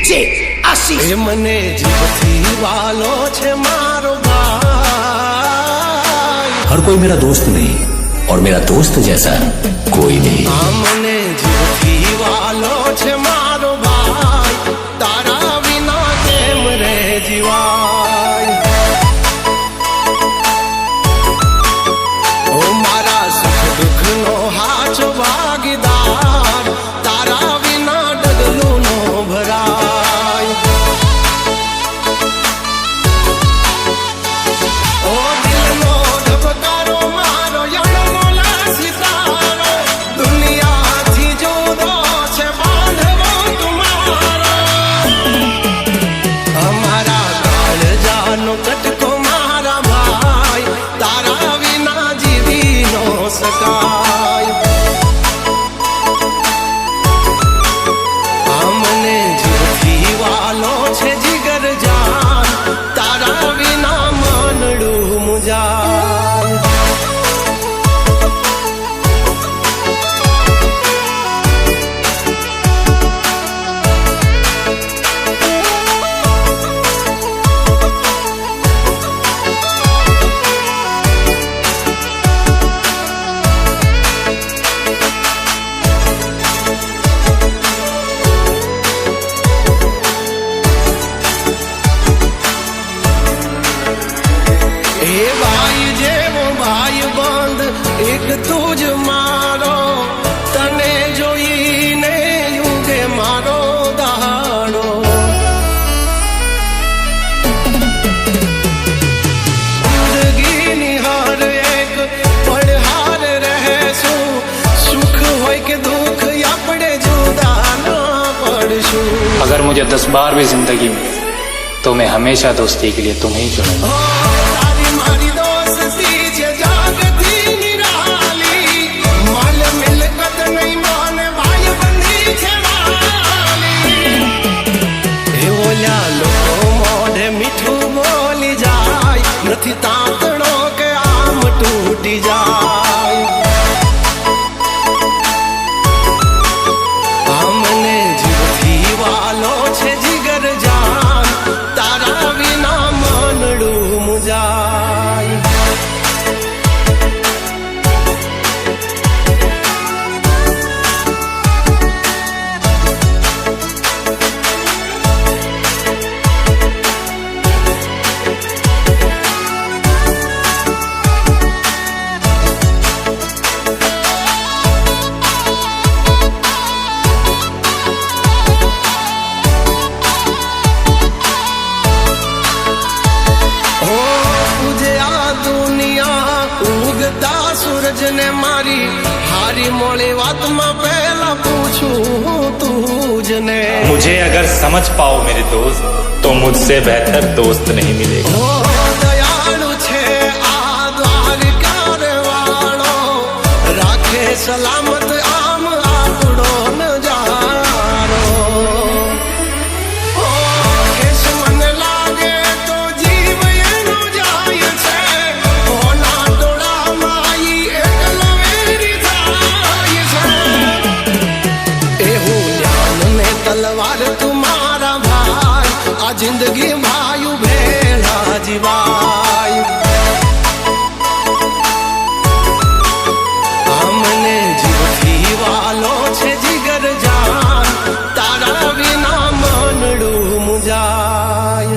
DJ आशीष मने जीवथी वालो छे मारो भाई। हर कोई मेरा दोस्त नहीं और मेरा दोस्त जैसा कोई नहीं। मने जीवथी वालो छे मारो भाई, तारा बिना केम रे जीवाय। ओ मारा सुख दुख नो हाचो भागीदार, तारा बिना डगलू नो भराय। ओ दिल नो धबकारो मारो यणमोला सितारो, दुनिया थी जुदो छे बांधवो तुम्हारो। हमारा काळजानो कटको मारा भाई, तारा विना जीवी नो सकाय। हमने जीवथी वालो छे जिगर जान, तारा विना मानडू मुजाय। ए भाई जेवो भाई बंद एक तुझ मारो, तने जोईने युगे मारो दाड़ो। जिंदगी निहार एक पड़हार रहेशु, सुख होय के दुख अपने जुदा ना पड़शु। अगर मुझे 10 बार भी जिंदगी में, तो मैं हमेशा दोस्ती के लिए तुम्हें ही चुनूंगा। तारी मारी दोस्ती छे जागती निराली, माल मिलकत नहीं माने भाई बंदी छे वाली। ए ओल्या लोको मोढे मीठू बोली जाय, नथी तातणो के आम टूटी जाय। हमने जीवथी वालो छे जिगर जान, तारा विना मानडू मुजाय। ओ तुझे आ दुनिया उगता सूरज ने मारी, हारी मोड़ी बात में पहला पूछूं तुझने। मुझे अगर समझ पाओ मेरे दोस्त, तो मुझसे बेहतर दोस्त नहीं मिलेगा। ओ दयालु छे आ द्वारकार वालो, राखे सलामत आम आपड़ो नजारो। ओ केस मन लागे तो जीव एनो जाय छे, ओना डोळा माई एकलो वेरी थाय छे। एहू ज्ञान ने तलवार तुम्हारा भाई, आ जिंदगी भाई भेला जीवाय। हमने जीवथी वालो छे जिगर जान, तारा बिना मानडू मुजाय।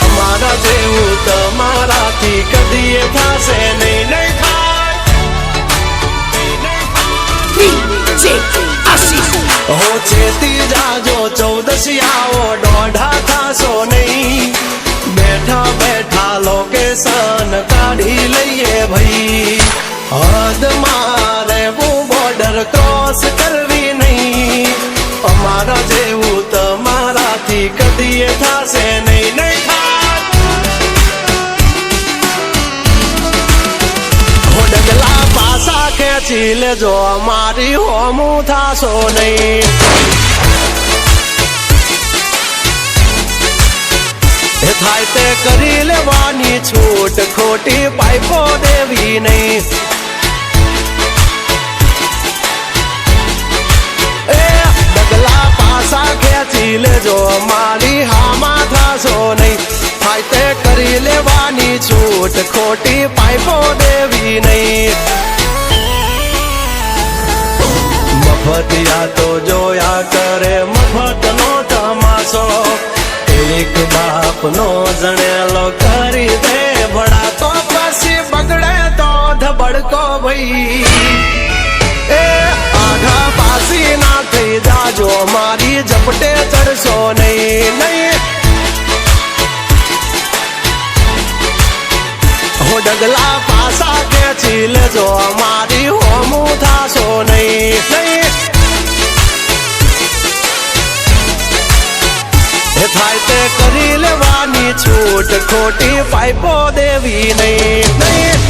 અમારા જેવું તમારાથી કદીએ થાશે નહીં, નહીં થાય। डीजे आशीष हो चेती जाजो चौदसियाओ दौड़ा थाशो नहीं, बैठा बैठा लोकेशन काढ़ी लईए भई। हद मारे वो बॉर्डर क्रॉस करवी नहीं, अमारा जेवू तमाराथी कदीए थाशे नहीं, नहीं थाय। हो डगला पासा खेची लेजो अमारी होमू थाशो नहीं। થાય તે કરી લેવાની છૂટ, ખોટી પાઇપો દેવી નહીં. એ ડગલા પાસા ખેંચી લેજો, મારી હામાં થાશો નહીં. થાય તે કરી લેવાની છૂટ, ખોટી પાઇપો દેવી નહીં. મફતિયા તો જોયા કરે મફતનો તમાશો, એક બાપ નો જણેલો કરી દે ભડા, તો પછી બગડે તો ધબડકો ભાઈ. એ આઘા પાસી ના થઈ જાજો, મારી ઝપટે ચડશો નહીં નહીં. હો ડગલા પાસા ખેંચી લેજો, મારી હોમું થાશો નહીં નહીં. થાય તે કરી લેવાની છૂટ, ખોટી પાઇપો દેવી નહીં નહીં.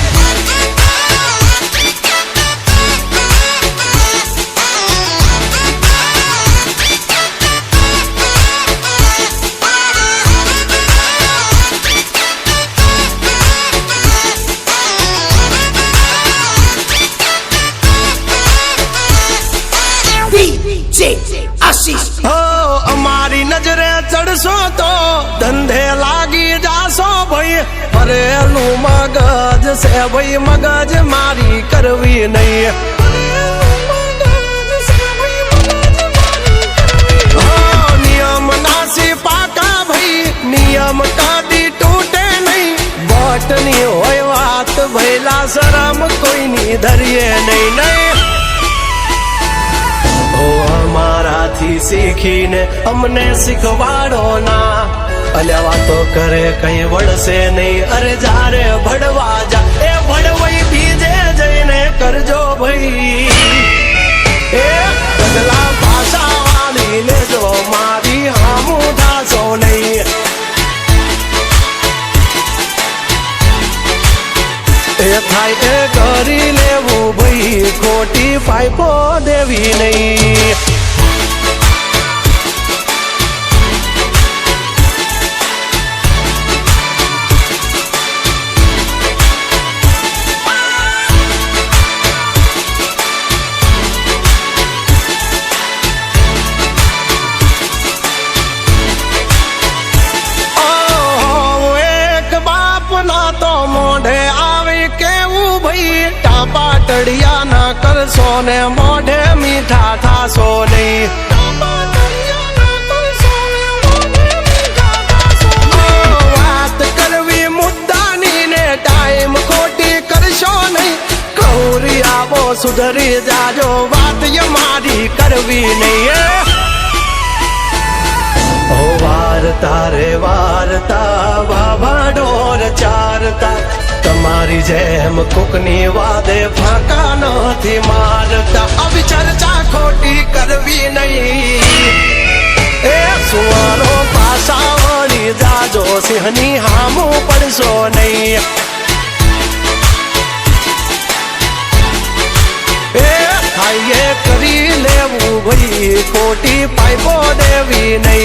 DJ આશીષ. અમારી નજરે ચડશો તો ધંધે લાગી જાશો ભાઈ. ભરેલું મગજ છે ભાઈ, મગજ મારી કરવી નહીં. નિયમ નાસી પાકા ભાઈ, નિયમ કદી તૂટે નહીં. બટની હોય વાત ભૈલા, શરમ કોઈની ધરીએ નહીં નહીં. અમારાથી શીખીને અમને શીખવાડો ના, અલ્યા વાતો કરે કઈ વળશે નહીં. અરે જારે ભડવા જા એ ભડવાઈ બીજે જઈને કરજો ભાઈ. એ ડગલા પાછા વાળી લેજો, મારી હામું થાશો નહીં. એ થાય એ કરી લેવું ભાઈ, ખોટી પાઇપો દેવી નહીં. પાટડિયા ના કરશો ને મોઢે મીઠા થાશો નહીં. વાત કરવી મુદ્દાની ને ટાઈમ ખોટી કરશો નહીં. કૌરી આવો સુધરી જાજો, વાત મારી કરવી નહીં. ઓ વાર્તા રે વાર્તા, વાવા ઢોર ચારતા, તમારી જેમ કોકની વાદે ફાંકા નથી મારતા. આવી ચર્ચા ખોટી કરવી નહીં. એ સુવારો પાસા વળી જાજો, સિંહની હામું પડશો નહીં. એ થાય કરી લેવું ભાઈ, ખોટી પાઇપો દેવી નહીં.